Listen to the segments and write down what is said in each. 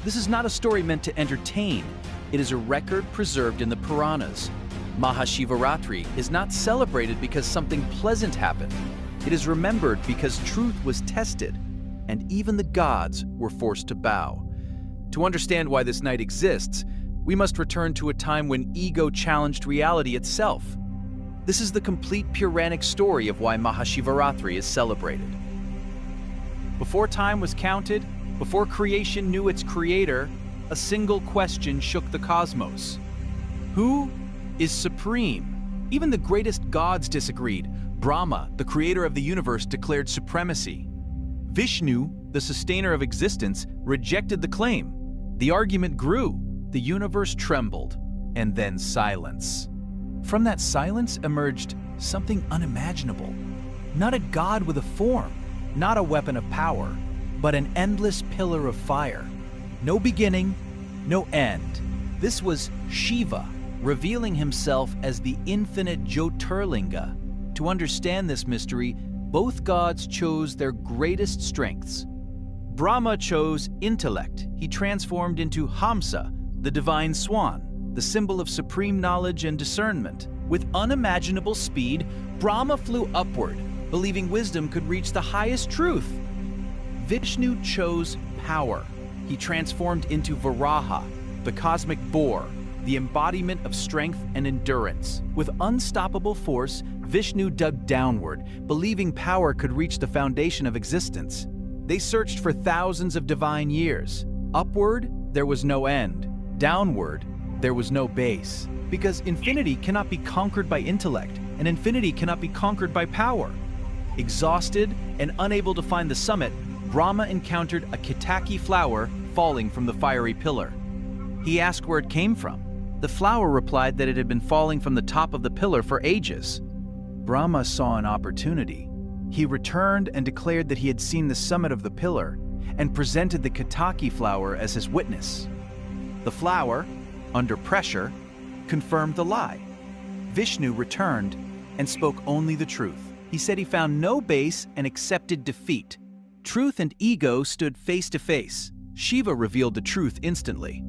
This is not a story meant to entertain. It is a record preserved in the Puranas. Mahashivaratri is not celebrated because something pleasant happened. It is remembered because truth was tested, and even the gods were forced to bow. To understand why this night exists, we must return to a time when ego challenged reality itself. This is the complete Puranic story of why Mahashivaratri is celebrated. Before time was counted, before creation knew its creator, a single question shook the cosmos. Who is supreme? Even the greatest gods disagreed. Brahma, the creator of the universe, declared supremacy. Vishnu, the sustainer of existence, rejected the claim. The argument grew, the universe trembled, and then silence. From that silence emerged something unimaginable. Not a god with a form, not a weapon of power, but an endless pillar of fire. No beginning, no end. This was Shiva, revealing himself as the infinite Jyotirlinga. To understand this mystery, both gods chose their greatest strengths. Brahma chose intellect. He transformed into Hamsa, the divine swan, the symbol of supreme knowledge and discernment. With unimaginable speed, Brahma flew upward, believing wisdom could reach the highest truth. Vishnu chose power. He transformed into Varaha, the cosmic boar, the embodiment of strength and endurance. With unstoppable force, Vishnu dug downward, believing power could reach the foundation of existence. They searched for thousands of divine years. Upward, there was no end. Downward, there was no base. Because infinity cannot be conquered by intellect, and infinity cannot be conquered by power. Exhausted and unable to find the summit, Brahma encountered a Ketaki flower falling from the fiery pillar. He asked where it came from. The flower replied that it had been falling from the top of the pillar for ages. Brahma saw an opportunity. He returned and declared that he had seen the summit of the pillar and presented the Ketaki flower as his witness. The flower, under pressure, confirmed the lie. Vishnu returned and spoke only the truth. He said he found no base and accepted defeat. Truth and ego stood face to face. Shiva revealed the truth instantly.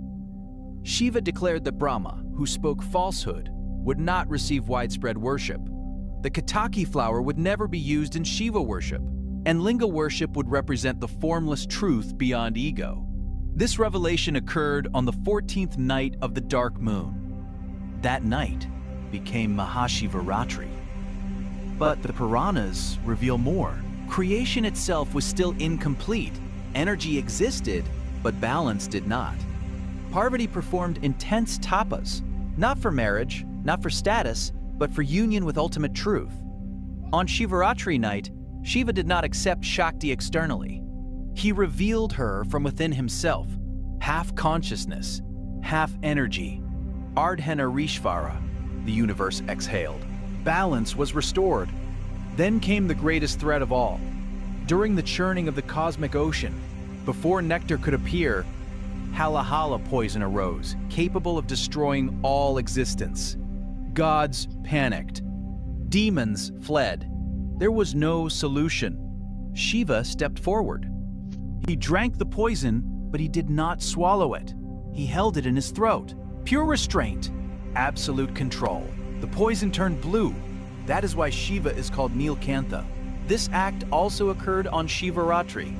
Shiva declared that Brahma, who spoke falsehood, would not receive widespread worship. The Ketaki flower would never be used in Shiva worship, and Linga worship would represent the formless truth beyond ego. This revelation occurred on the 14th night of the dark moon. That night became Mahashivaratri. But the Puranas reveal more. Creation itself was still incomplete. Energy existed, but balance did not. Parvati performed intense tapas, not for marriage, not for status, but for union with ultimate truth. On Shivaratri night, Shiva did not accept Shakti externally. He revealed her from within himself, half consciousness, half energy. Ardhanarishvara, the universe exhaled. Balance was restored. Then came the greatest threat of all. During the churning of the cosmic ocean, before nectar could appear, Halahala poison arose, capable of destroying all existence. Gods panicked. Demons fled. There was no solution. Shiva stepped forward. He drank the poison, but he did not swallow it. He held it in his throat. Pure restraint, absolute control. The poison turned blue. That is why Shiva is called Neelkantha. This act also occurred on Shivaratri.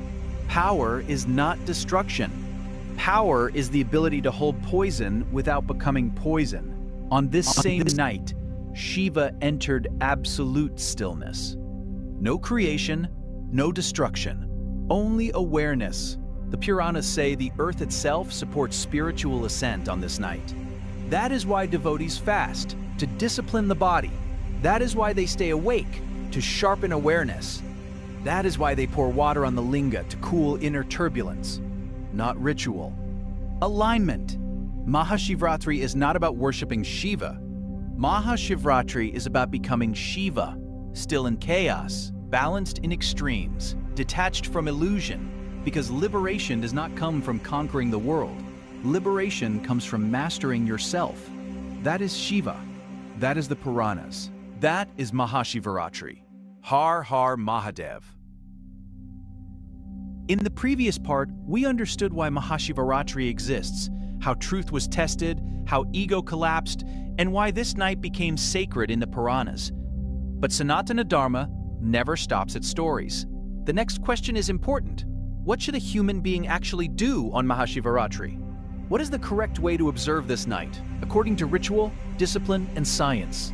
Power is not destruction. Power is the ability to hold poison without becoming poison. On this same night, Shiva entered absolute stillness. No creation, no destruction, only awareness. The Puranas say the earth itself supports spiritual ascent on this night. That is why devotees fast, to discipline the body. That is why they stay awake, to sharpen awareness. That is why they pour water on the linga to cool inner turbulence. Not ritual. Alignment. Mahashivaratri is not about worshipping Shiva. Mahashivaratri is about becoming Shiva, still in chaos, balanced in extremes, detached from illusion, because liberation does not come from conquering the world. Liberation comes from mastering yourself. That is Shiva. That is the Puranas. That is Mahashivaratri. Har Har Mahadev. In the previous part, we understood why Mahashivaratri exists, how truth was tested, how ego collapsed, and why this night became sacred in the Puranas. But Sanatana Dharma never stops at stories. The next question is important. What should a human being actually do on Mahashivaratri? What is the correct way to observe this night, according to ritual, discipline, and science?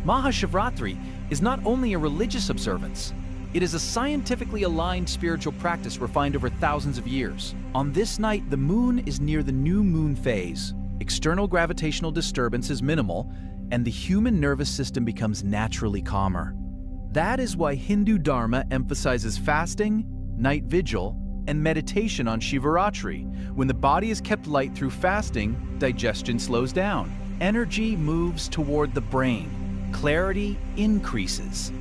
Mahashivaratri is not only a religious observance, it is a scientifically aligned spiritual practice refined over thousands of years. On this night, the moon is near the new moon phase. External gravitational disturbance is minimal, and the human nervous system becomes naturally calmer. That is why Hindu Dharma emphasizes fasting, night vigil, and meditation on Shivaratri. When the body is kept light through fasting, digestion slows down. Energy moves toward the brain. Clarity increases.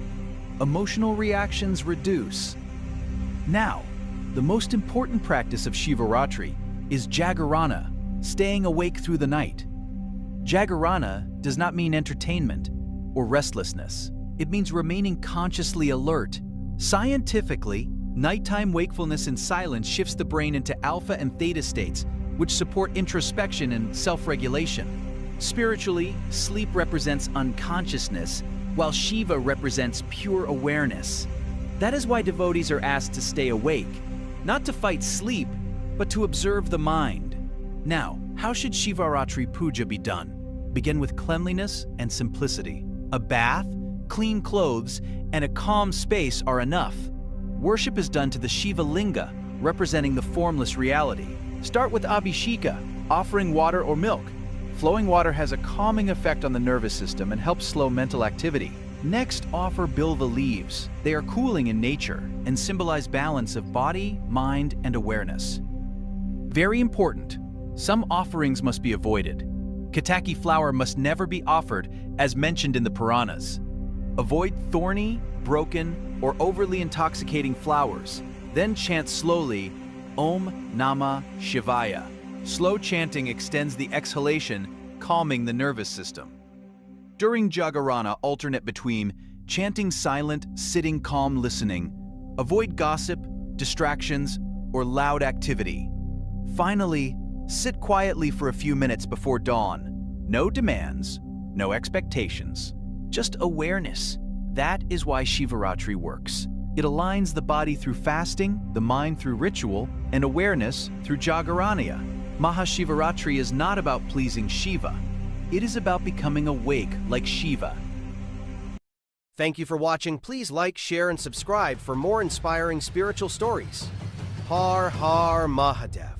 Emotional reactions reduce. Now, the most important practice of Shivaratri is Jagarana, staying awake through the night. Jagarana does not mean entertainment or restlessness. It means remaining consciously alert. Scientifically, nighttime wakefulness in silence shifts the brain into alpha and theta states, which support introspection and self-regulation. Spiritually, sleep represents unconsciousness, while Shiva represents pure awareness. That is why devotees are asked to stay awake, not to fight sleep, but to observe the mind. Now, how should Shivaratri Puja be done? Begin with cleanliness and simplicity. A bath, clean clothes, and a calm space are enough. Worship is done to the Shiva Linga, representing the formless reality. Start with Abhisheka, offering water or milk. Flowing water has a calming effect on the nervous system and helps slow mental activity. Next, offer bilva leaves. They are cooling in nature and symbolize balance of body, mind, and awareness. Very important, some offerings must be avoided. Ketaki flower must never be offered, as mentioned in the Puranas. Avoid thorny, broken, or overly intoxicating flowers. Then chant slowly, Om Namah Shivaya. Slow chanting extends the exhalation, calming the nervous system. During Jagarana, alternate between chanting silent, sitting calm, listening. Avoid gossip, distractions, or loud activity. Finally, sit quietly for a few minutes before dawn. No demands, no expectations, just awareness. That is why Shivaratri works. It aligns the body through fasting, the mind through ritual, and awareness through Jagarana. Mahashivaratri is not about pleasing Shiva. It is about becoming awake like Shiva. Thank you for watching. Please like, share, and subscribe for more inspiring spiritual stories. Har Har Mahadev.